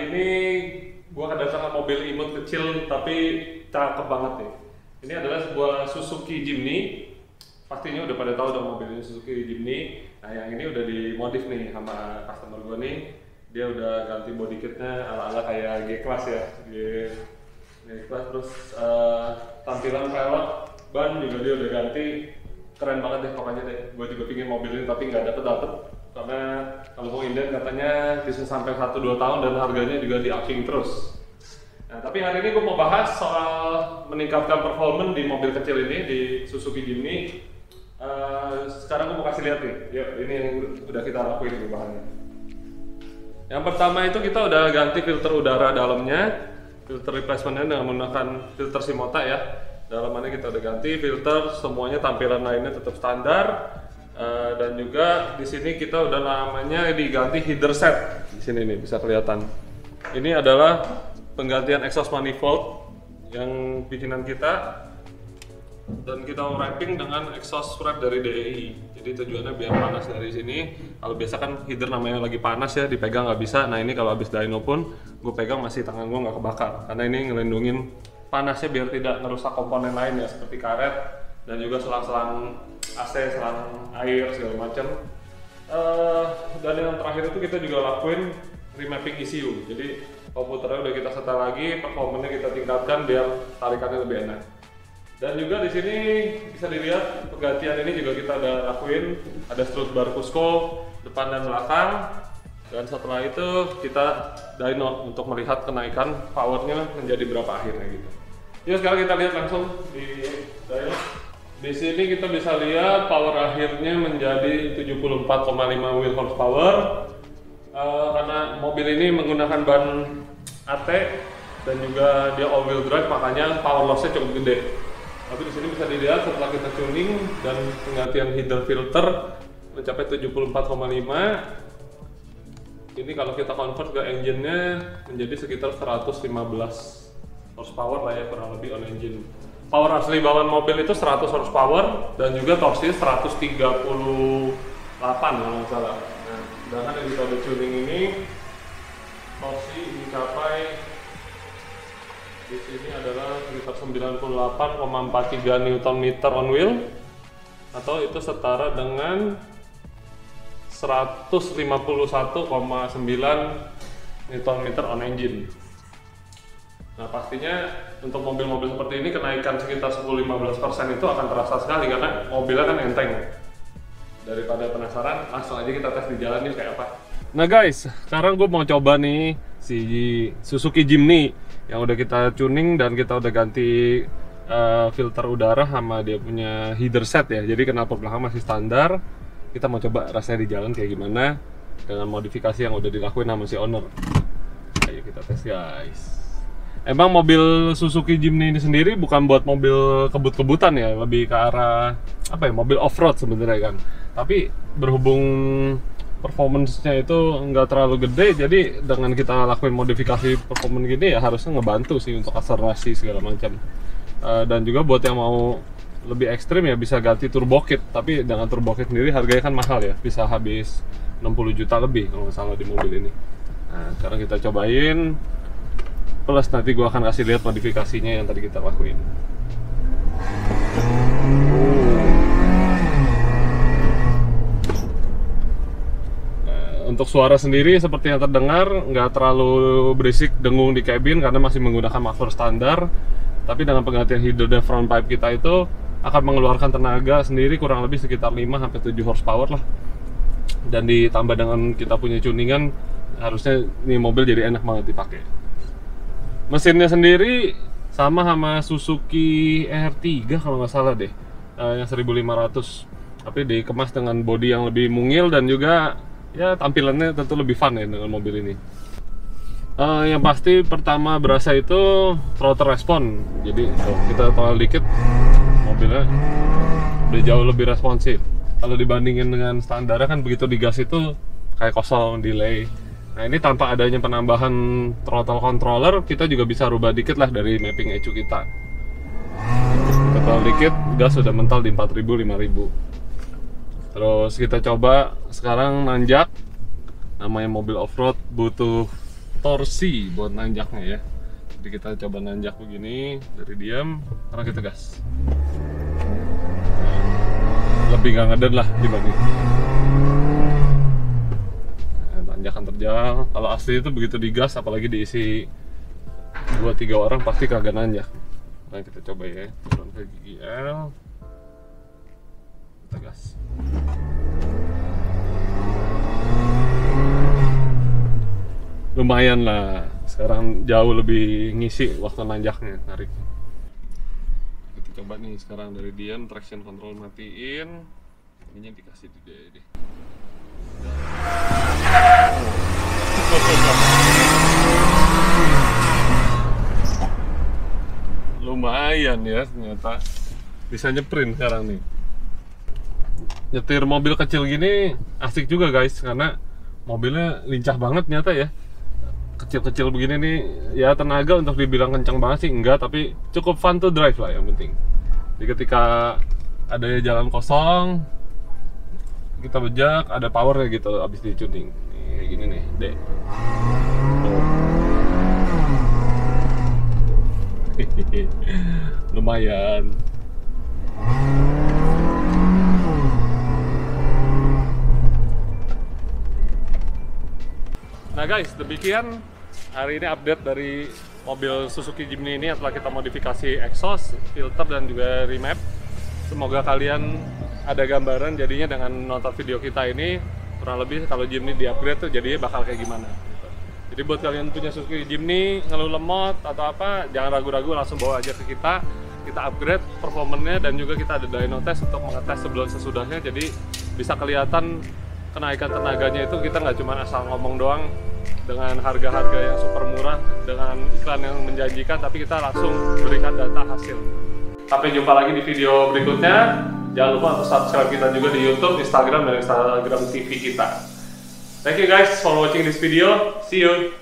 ini gua kedatangan mobil imut kecil tapi cakep banget nih. Ini adalah sebuah Suzuki Jimny. Pastinya udah pada tahu dong mobil ini Suzuki Jimny. Nah yang ini udah dimodif nih sama customer gua nih. Dia udah ganti body kitnya ala-ala kayak G-Class ya. G-Class terus tampilan velg, ban juga dia udah ganti. Keren banget deh pokoknya deh. Gua juga pingin mobil ini tapi nggak dapet karena kalau mau inden katanya bisa sampai 1-2 tahun dan harganya juga di-upping terus. Nah, tapi hari ini gue mau bahas soal meningkatkan performa di mobil kecil ini di Suzuki Jimny. Sekarang gue mau kasih lihat nih, yuk ini yang udah kita lakuin nih bahannya. Yang pertama itu kita udah ganti filter udara dalamnya, filter replacementnya dengan menggunakan filter Shimoda ya. Dalamannya kita udah ganti filter, semuanya tampilan lainnya tetap standar. Dan juga di sini kita udah namanya diganti header set. Di sini nih bisa kelihatan. Ini adalah penggantian exhaust manifold yang bikinan kita, dan kita wrapping dengan exhaust wrap dari DEI. Jadi tujuannya biar panas dari sini. Kalau biasa kan header namanya lagi panas ya, dipegang nggak bisa. Nah ini kalau habis dyno pun gue pegang masih tangan gue nggak kebakar, karena ini ngelindungin panasnya biar tidak ngerusak komponen lain ya, seperti karet dan juga selang-selang AC, selang air segala macam. Dan yang terakhir itu kita juga lakuin remapping ECU. Jadi komputernya udah kita setel lagi, performanya kita tingkatkan biar tarikannya lebih enak. Dan juga di sini bisa dilihat penggantian ini juga kita udah lakuin, ada strut bar Cusco depan dan belakang. Dan setelah itu kita dyno untuk melihat kenaikan powernya menjadi berapa akhirnya gitu. Yuk sekarang kita lihat langsung di dyno. Di sini kita bisa lihat power akhirnya menjadi 74,5 wheel horsepower. Karena mobil ini menggunakan ban AT dan juga dia all wheel drive, makanya power lossnya cukup gede. Tapi di sini bisa dilihat setelah kita tuning dan penggantian header filter mencapai 74,5. Ini kalau kita convert ke engine-nya menjadi sekitar 115 horsepower lah ya, kurang lebih on engine. Power asli bawaan mobil itu 100 horsepower dan juga torsinya 138 kalau nggak salah. Nah, sedangkan yang kita udah tuning ini torsi mencapai di sini adalah sekitar 98,43 Nm on wheel, atau itu setara dengan 151,9 Nm on engine. Nah pastinya untuk mobil-mobil seperti ini kenaikan sekitar 10-15% itu akan terasa sekali karena mobilnya kan enteng. Daripada penasaran, langsung aja kita tes di jalan nih kayak apa. Nah guys, sekarang gue mau coba nih si Suzuki Jimny yang udah kita tuning dan kita udah ganti filter udara sama dia punya header set ya. Jadi knalpot belakang masih standar. Kita mau coba rasanya di jalan kayak gimana dengan modifikasi yang udah dilakuin sama si owner. Ayo kita tes guys. Emang mobil Suzuki Jimny ini sendiri bukan buat mobil kebut-kebutan ya, lebih ke arah apa ya, mobil off-road sebenarnya kan. Tapi berhubung performance-nya itu nggak terlalu gede, jadi dengan kita lakuin modifikasi performance gini ya harusnya ngebantu sih untuk akselerasi segala macam. Dan juga buat yang mau lebih ekstrim ya bisa ganti turbo kit, tapi dengan turbo kit sendiri harganya kan mahal ya, bisa habis 60 juta lebih kalau nggak salah di mobil ini. Nah sekarang kita cobain. Plus nanti gua akan kasih lihat modifikasinya yang tadi kita lakuin. Untuk suara sendiri seperti yang terdengar nggak terlalu berisik dengung di kabin karena masih menggunakan muffler standar. Tapi dengan penggantian header dan front pipe kita itu akan mengeluarkan tenaga sendiri kurang lebih sekitar 5-7 horsepower lah. Dan ditambah dengan kita punya tuningan, harusnya ini mobil jadi enak banget dipakai. Mesinnya sendiri sama Suzuki R3 kalau nggak salah deh, yang 1500, tapi dikemas dengan bodi yang lebih mungil dan juga ya tampilannya tentu lebih fun ya dengan mobil ini. Yang pasti pertama berasa itu throttle response. Jadi kita throttle dikit mobilnya udah jauh lebih responsif. Kalau dibandingin dengan standarnya kan begitu digas itu kayak kosong, delay. Nah ini tanpa adanya penambahan throttle controller, kita juga bisa rubah dikit lah dari mapping ECU kita. Kita throttle dikit, gas sudah mental di 4000-5000. Terus kita coba sekarang nanjak. Namanya mobil off-road butuh torsi buat nanjaknya ya. Jadi kita coba nanjak begini dari diam, sekarang kita gas. Lebih nggak ngeden lah dibanding tanjakan terjal. Kalau asli itu begitu digas, apalagi diisi 2-3 orang pasti kagak nanjak. Nah kita coba ya, turun ke gigi L, kita gas. Lumayan lah, sekarang jauh lebih ngisi waktu nanjaknya, tarik. Kita coba nih sekarang dari diam, traction control matiin, ininya dikasih deh. Lumayan ya, ternyata bisa nyeprint sekarang nih. Nyetir mobil kecil gini asik juga guys, karena mobilnya lincah banget ternyata ya. Kecil-kecil begini nih, ya tenaga untuk dibilang kencang banget sih enggak, tapi cukup fun to drive lah yang penting. Jadi ketika ada jalan kosong, kita bejak, ada powernya gitu abis di tuning. Nih, kayak gini nih, dek. Lumayan. Nah guys, demikian hari ini update dari mobil Suzuki Jimny ini setelah kita modifikasi exhaust, filter dan juga remap. Semoga kalian ada gambaran jadinya dengan nonton video kita ini, kurang lebih kalau Jimny di upgrade tuh jadinya bakal kayak gimana. Jadi buat kalian punya Suzuki Jimny, ngeluh lemot atau apa, jangan ragu-ragu, langsung bawa aja ke kita upgrade performanya, dan juga kita ada dyno test untuk mengetes sebelum sesudahnya. Jadi bisa kelihatan kenaikan tenaganya itu, kita nggak cuma asal ngomong doang dengan harga-harga yang super murah, dengan iklan yang menjanjikan, tapi kita langsung berikan data hasil. Sampai jumpa lagi di video berikutnya. Jangan lupa untuk subscribe kita juga di YouTube, Instagram, dan Instagram TV kita. Thank you guys for watching this video. See you.